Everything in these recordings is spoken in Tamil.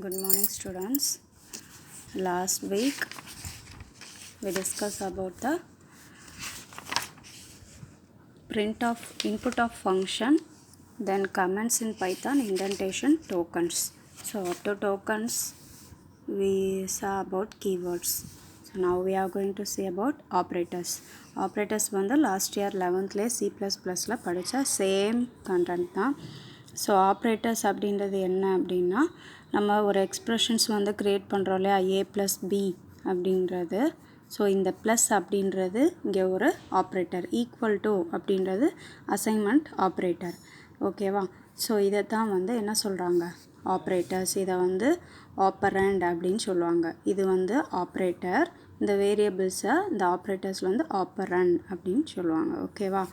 Good morning, students. Last week we discussed about the print of input of function, then comments in Python, indentation, tokens. So up to tokens we saw about keywords. So now we are going to see about operators. Operators வந்து last year 11th C++ல படிச்ச same content தான். ஸோ ஆப்ரேட்டர்ஸ் அப்படின்றது என்ன அப்படின்னா, நம்ம ஒரு எக்ஸ்ப்ரெஷன்ஸ் வந்து க்ரியேட் பண்ணுறோம் இல்லையா, a + b அப்படின்றது. ஸோ இந்த ப்ளஸ் அப்படின்றது இங்கே ஒரு ஆப்ரேட்டர், ஈக்குவல் டு அப்படின்றது அசைன்மெண்ட் ஆப்ரேட்டர். ஓகேவா? ஸோ இதை தான் வந்து என்ன சொல்கிறாங்க, ஆப்ரேட்டர்ஸ். இதை வந்து ஆப்பரண்ட் அப்படின்னு சொல்லுவாங்க. இது வந்து ஆப்ரேட்டர். இந்த வேரியபிள்ஸை இந்த ஆப்ரேட்டர்ஸில் வந்து ஆப்பரண்ட் அப்படின்னு சொல்லுவாங்க. ஓகேவா?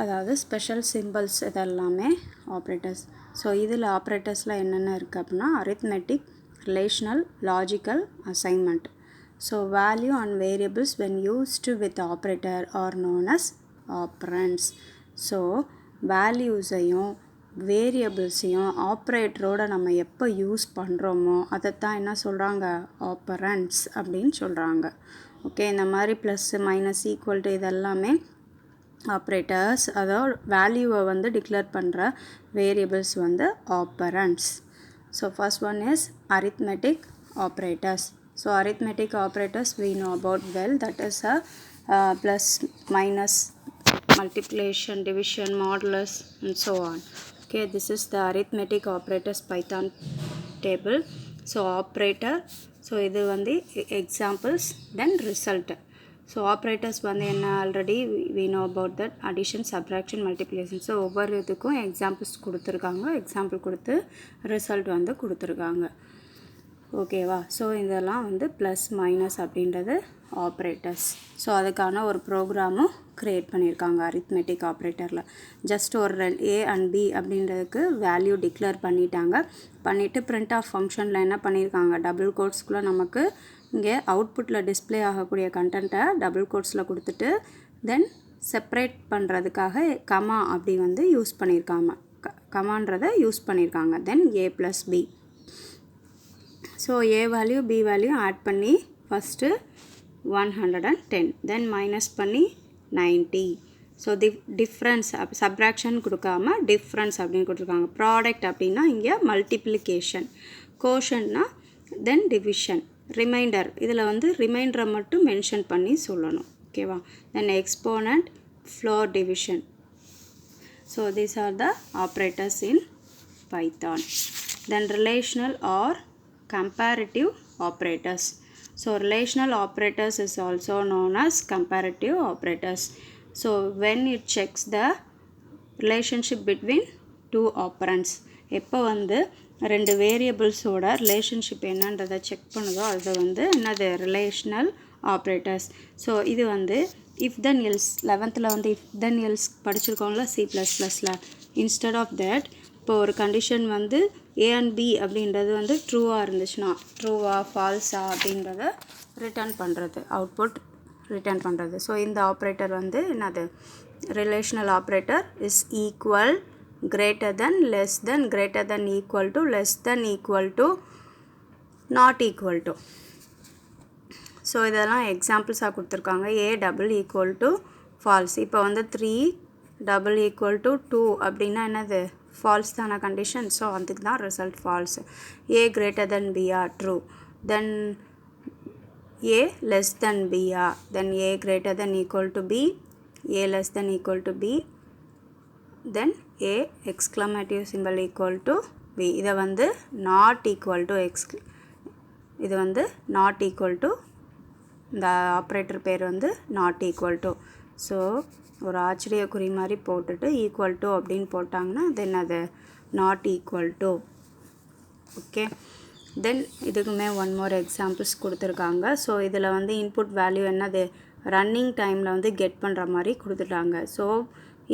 அதாவது ஸ்பெஷல் சிம்பிள்ஸ் இதெல்லாமே ஆப்ரேட்டர்ஸ். ஸோ இதில் ஆப்ரேட்டர்ஸில் என்னென்ன இருக்குது அப்படின்னா, arithmetic, relational, logical, assignment. So value and variables when used with operator are known as operands. So வேல்யூஸையும் வேரியபிள்ஸையும் ஆப்ரேட்டரோட நம்ம எப்போ யூஸ் பண்ணுறோமோ அதைத்தான் என்ன சொல்கிறாங்க, ஆப்பரண்ட்ஸ் அப்படின்னு சொல்கிறாங்க. ஓகே, இந்த மாதிரி ப்ளஸ்ஸு மைனஸ் ஈக்குவல் டு இதெல்லாமே ஆப்ரேட்டர்ஸ். அதோட வேல்யூவை வந்து டிக்ளேர் பண்ணுற வேரியபிள்ஸ் வந்து operands. So first one is arithmetic operators. So arithmetic operators we know about well, that is a plus, minus, multiplication, division, modulus and so on. Okay, this is the arithmetic operators Python table. So operator, so இது வந்து examples, then result. So operators வந்து என்ன, already we know about that, addition, subtraction, multiplication. So ஒவ்வொரு இதுக்கும் எக்ஸாம்பிள்ஸ் கொடுத்துருக்காங்க, எக்ஸாம்பிள் கொடுத்து ரிசல்ட் வந்து கொடுத்துருக்காங்க. ஓகேவா? ஸோ இதெல்லாம் வந்து ப்ளஸ் மைனஸ் அப்படின்றது ஆப்ரேட்டர்ஸ். ஸோ அதுக்கான ஒரு ப்ரோக்ராமும் க்ரியேட் பண்ணியிருக்காங்க அரித்மெட்டிக் ஆப்ரேட்டரில். ஜஸ்ட் ஒரு ஏ அண்ட் பி அப்படின்றதுக்கு வேல்யூ டிக்ளேர் பண்ணிவிட்டு பிரிண்ட் ஆஃப் ஃபங்க்ஷனில் என்ன பண்ணியிருக்காங்க, டபுள் கோட்ஸ்குள்ளே நமக்கு இங்கே அவுட்புட்டில் டிஸ்பிளே ஆகக்கூடிய கண்டென்ட்டை டபுள் கோட்ஸில் கொடுத்துட்டு தென் செப்பரேட் பண்ணுறதுக்காக கமா அப்படி வந்து யூஸ் பண்ணியிருக்காங்க, கமான்றதை யூஸ் பண்ணியிருக்காங்க. Then A plus B. So A value B value add பண்ணி ஃபஸ்ட்டு 110, தென் மைனஸ் பண்ணி 90. ஸோ டிஃப்ரென்ஸ் சப்ராக்ஷன் கொடுக்காம டிஃப்ரென்ஸ் அப்படின்னு கொடுத்துருக்காங்க. ப்ராடக்ட் அப்படின்னா இங்கே மல்டிப்ளிகேஷன், கோஷன்னா தென் டிவிஷன், ரிமைண்டர் இதில் வந்து ரிமைண்டரை மட்டும் மென்ஷன் பண்ணி சொல்லணும். ஓகேவா? Then exponent, floor division. So these are the operators in Python. Then relational are comparative operators. So relational operators is also known as comparative operators. So when it checks the relationship between two operands, எப்போ வந்து ரெண்டு வேரியபிள்ஸோட ரிலேஷன்ஷிப் என்னன்றதை செக் பண்ணுதோ அது வந்து என்னது, ரிலேஷனல் ஆப்ரேட்டர்ஸ். ஸோ இது வந்து இஃப் தென் எல்ஸ், 11th வந்து இஃப் தென் எல்ஸ் படிச்சிருக்கோங்களா C++ல. இன்ஸ்டெட் ஆஃப் தேட் இப்போ ஒரு கண்டிஷன் வந்து ஏ அண்ட் பி அப்படின்றது வந்து ட்ரூவாக இருந்துச்சுன்னா, ட்ரூவா ஃபால்ஸா அப்படின்றத ரிட்டர்ன் பண்ணுறது, அவுட்புட் ரிட்டர்ன் பண்ணுறது. ஸோ இந்த ஆப்ரேட்டர் வந்து என்னது, relational operator is equal, greater than, less than, greater than equal to, less than equal to, not equal to. So இதெல்லாம் எக்ஸாம்பிள்ஸாக கொடுத்துருக்காங்க. A double equal to falls. இப்போ வந்து 3 டபுள் ஈக்குவல் டு 2 அப்படின்னா என்னது, ஃபால்ஸ் தான கண்டிஷன். ஸோ அதுக்கு தான் result false. A greater than B true, then A less than B, then A greater than equal to B, A less than equal to B, then A exclamative symbol equal to B. இதை வந்து நாட் ஈக்குவல் டு இது வந்து நாட் ஈக்குவல் டு, இந்த ஆப்ரேட்டர் பேர் வந்து நாட் ஈக்குவல் டு. ஸோ ஒரு ஆச்சரியக்குறி மாதிரி போட்டுட்டு ஈக்குவல் டு அப்படின்னு போட்டாங்கன்னா தென் அது நாட் ஈக்குவல் டு. ஓகே, தென் இதுக்குமே ஒன் மோர் எக்ஸாம்பிள்ஸ் கொடுத்துருக்காங்க. ஸோ இதில் வந்து இன்புட் வேல்யூ என்னது, ரன்னிங் டைமில் வந்து கெட் பண்ணுற மாதிரி கொடுத்துட்டாங்க. So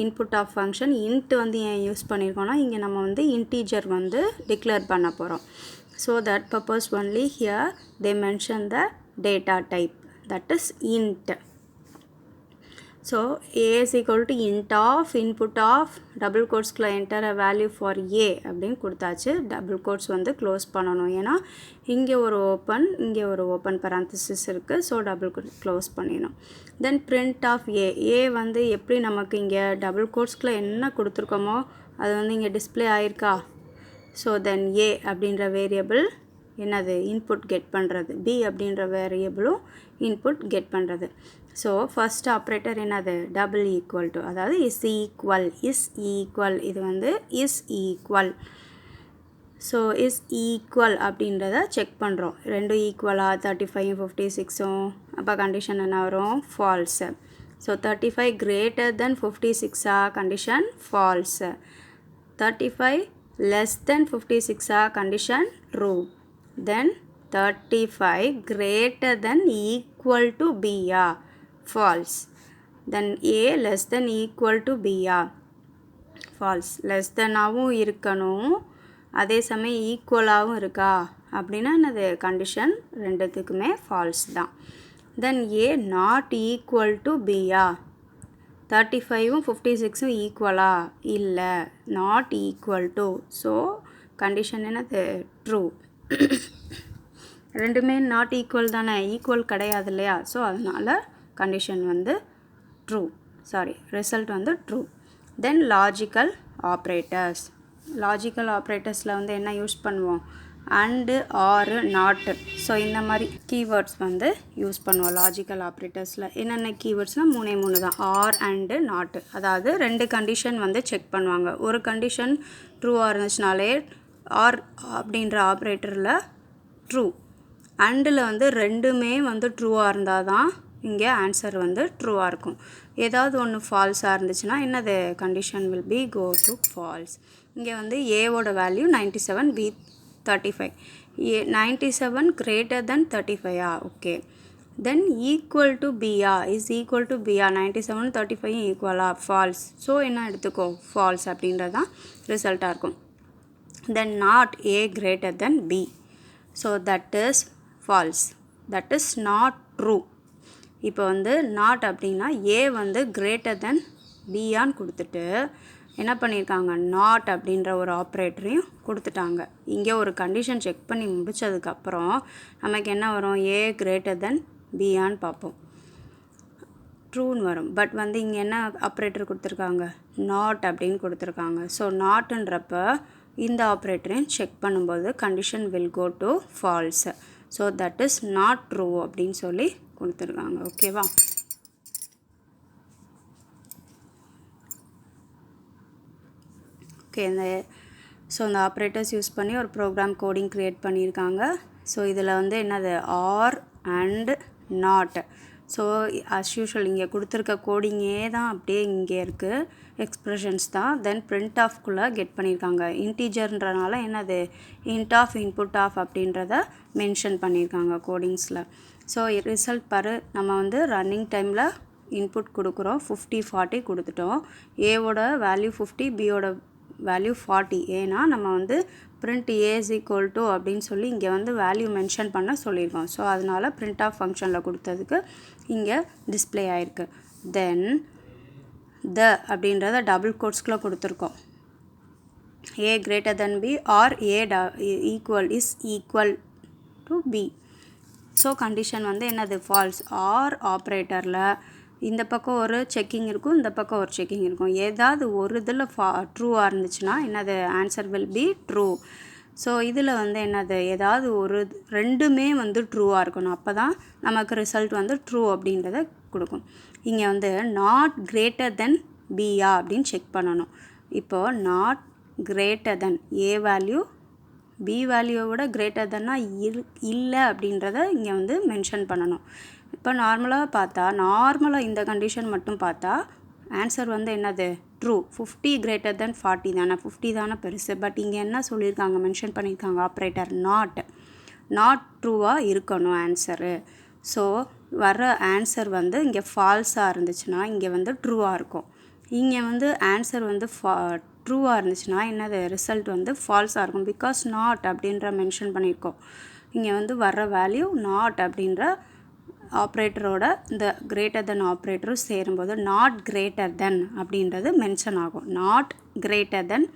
input of function int வந்து ஏன் யூஸ் பண்ணியிருக்கோன்னா, இங்கே நம்ம வந்து இன்டீஜர் வந்து டிக்ளேர் பண்ண போகிறோம். So that purpose only here they mention the data type, that is int. So A is equal to int of input of double quotesக்குள்ள enter a value for A அப்படின்னு கொடுத்தாச்சு. டபுள் கோட்ஸ் வந்து க்ளோஸ் பண்ணணும், ஏன்னா இங்கே ஒரு ஓப்பன் இங்கே ஒரு ஓப்பன் parenthesis இருக்குது. ஸோ டபுள் கோட் க்ளோஸ் பண்ணிடணும். தென் print of A. A வந்து எப்படி நமக்கு இங்கே டபுள் கோட்ஸ்க்குள்ள என்ன கொடுத்துருக்கோமோ அது வந்து இங்கே டிஸ்பிளே ஆயிருக்கா. ஸோ தென் A அப்படின்ற வேரியபிள் என்னது இன்புட் கெட் பண்ணுறது, B அப்படின்ற வேரியபிளும் இன்புட் கெட் பண்ணுறது. ஸோ ஃபஸ்ட் ஆப்ரேட்டர் என்னது டபுள் ஈக்குவல் டு, அதாவது இஸ் ஈக்குவல் இது வந்து is equal. So is equal அப்படின்றத செக் பண்ணுறோம். ரெண்டும் ஈக்குவலாக 35 56ம். அப்போ கண்டிஷன் என்ன வரும் falls. So 35 greater than 56 condition falls. 35 less than 56 condition true. Then 35 greater than equal to B false. Then A less than equal to B false. less than ஆவும் இருக்கணும், அதே சமயம் ஈக்குவலாகவும் இருக்கா அப்படின்னா என்னது கண்டிஷன் ரெண்டுத்துக்குமே ஃபால்ஸ் தான். தென் A not equal to B 35ம் 56ம் ஈக்குவலா இல்லை, not equal to. So condition என்னது ட்ரூ. ரெண்டுமே நாட் ஈக்குவல் தானே, ஈக்குவல் கிடையாது இல்லையா. ஸோ அதனால் கண்டிஷன் வந்து ட்ரூ, ரிசல்ட் வந்து ட்ரூ. தென் லாஜிக்கல் ஆப்ரேட்டர்ஸ். லாஜிக்கல் ஆப்ரேட்டர்ஸில் வந்து என்ன யூஸ் பண்ணுவோம், அண்டு ஆர் நாட்டு. ஸோ இந்த மாதிரி கீவேர்ட்ஸ் வந்து யூஸ் பண்ணுவோம் லாஜிக்கல் ஆப்ரேட்டர்ஸில். என்னென்ன கீவேர்ட்ஸ்னால் 3 தான், ஆர் அண்டு நாட்டு. அதாவது 2 கண்டிஷன் வந்து செக் பண்ணுவாங்க. ஒரு கண்டிஷன் ட்ரூவாக இருந்துச்சுனாலே ஆர் அப்படின்ற ஆப்ரேட்டரில் ட்ரூ, அண்டில் வந்து ரெண்டுமே வந்து ட்ரூவாக இருந்தால் தான் இங்கே ஆன்சர் வந்து ட்ரூவாக இருக்கும். ஏதாவது ஒன்று ஃபால்ஸாக இருந்துச்சுன்னா என்னது condition will be go to false. இங்கே வந்து ஏவோட value 97, B 35. 97 greater than 35 okay. Then equal to B is equal to B 97 35 equal false. So என்ன எடுத்துக்கோ false அப்படின்றது தான் ரிசல்ட்டாக இருக்கும். Then not A greater than B. So that is false, that is not true. இப்போ வந்து not அப்படின்னா A வந்து greater than B ஆன்னு கொடுத்துட்டு என்ன பண்ணியிருக்காங்க, நாட் அப்படின்ற ஒரு ஆப்ரேட்டரையும் கொடுத்துட்டாங்க. இங்கே ஒரு கண்டிஷன் செக் பண்ணி முடித்ததுக்கப்புறம் நமக்கு என்ன வரும், ஏ கிரேட்டர் தென் பியான்னு பார்ப்போம், ட்ரூன்னு வரும். பட் வந்து இங்கே என்ன ஆப்ரேட்டர் கொடுத்துருக்காங்க, நாட் அப்படின்னு கொடுத்துருக்காங்க. ஸோ நாட்டுன்றப்ப இந்த ஆப்ரேட்டரையும் செக் பண்ணும்போது condition will go to false. So that is not true அப்படின்னு சொல்லி கொடுத்துருக்காங்க. ஓகேவா. ஓகே, இந்த ஆப்ரேட்டர்ஸ் யூஸ் பண்ணி ஒரு ப்ரோக்ராம் கோடிங் க்ரியேட் பண்ணியிருக்காங்க. ஸோ இதில் வந்து என்னது or and not. So as usual இங்கே கொடுத்துருக்க கோடிங்கே தான் அப்படியே இங்கே இருக்குது, எக்ஸ்ப்ரெஷன்ஸ் தான். தென் பிரிண்ட் ஆஃப்குள்ளே கெட் பண்ணியிருக்காங்க. இன்டீஜர்ன்றனால என்னது இன்ட் ஆஃப் இன்புட் ஆஃப் அப்படின்றத மென்ஷன் பண்ணியிருக்காங்க கோடிங்ஸில். ஸோ ரிசல்ட் பாரு, நம்ம வந்து ரன்னிங் டைமில் இன்புட் கொடுக்குறோம், 50 40 கொடுத்துட்டோம். ஏவோட வேல்யூ 50, பியோட வேல்யூ 40. ஏன்னா நம்ம வந்து print A is equal to அப்படின்னு சொல்லி இங்கே வந்து வேல்யூ மென்ஷன் பண்ண சொல்லியிருக்கோம். ஸோ அதனால் print ஆஃப் ஃபங்க்ஷனில் கொடுத்ததுக்கு இங்கே டிஸ்பிளே ஆகிருக்கு. தென் த அப்படின்றத டபுள் கோட்ஸ்குள்ளே கொடுத்துருக்கோம். A greater than B or A is equal to B. So condition வந்து என்னது ஃபால்ஸ். ஆர் ஆப்ரேட்டரில் இந்த பக்கம் ஒரு செக்கிங் இருக்கும், இந்த பக்கம் ஒரு செக்கிங் இருக்கும். ஏதாவது ஒரு இதில் ட்ரூவாக இருந்துச்சுன்னா என்னது answer will be true. So இதில் வந்து என்னது ஏதாவது ஒரு ரெண்டுமே வந்து ட்ரூவாக இருக்கணும், அப்போ தான் நமக்கு ரிசல்ட் வந்து ட்ரூ அப்படின்றத கொடுக்கும். இங்கே வந்து நாட் கிரேட்டர் தென் பியா அப்படின்னு செக் பண்ணணும். இப்போது not greater than A value B வேல்யூவை விட கிரேட்டர் தென்னா இல்லை அப்படின்றத இங்கே வந்து மென்ஷன் பண்ணணும். இப்போ நார்மலாக இந்த கண்டிஷன் மட்டும் பார்த்தா ஆன்சர் வந்து என்னது ட்ரூ. 50 greater than 40 தானே, 50 தானே பெருசு. பட் இங்கே என்ன சொல்லியிருக்காங்க, மென்ஷன் பண்ணியிருக்காங்க ஆப்ரேட்டர் நாட் ட்ரூவாக இருக்கணும் ஆன்சரு. ஸோ வர ஆன்சர் வந்து இங்கே ஃபால்ஸாக இருந்துச்சுன்னா இங்கே வந்து ட்ரூவாக இருக்கும். இங்கே வந்து ஆன்சர் வந்து ட்ரூவாக இருந்துச்சுன்னா என்னது ரிசல்ட் வந்து ஃபால்ஸாக இருக்கும். பிகாஸ் நாட் அப்படின்ற மென்ஷன் பண்ணியிருக்கோம். இங்கே வந்து வர்ற வேல்யூ நாட் அப்படின்ற ஆப்ரேட்டரோட இந்த கிரேட்டர் தென் ஆப்ரேட்டரும் சேரும்போது நாட் கிரேட்டர் தென் அப்படின்றது மென்ஷன் ஆகும். நாட் கிரேட்டர் தென்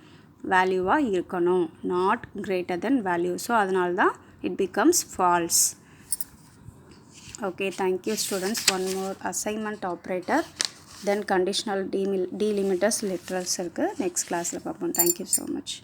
வேல்யூவாக இருக்கணும். Not greater than value. So அதனால தான் it becomes false. Okay, thank you students. One more assignment operator, then conditional delimiters literals இருக்கு. Next classல பார்ப்போம். Thank you so much.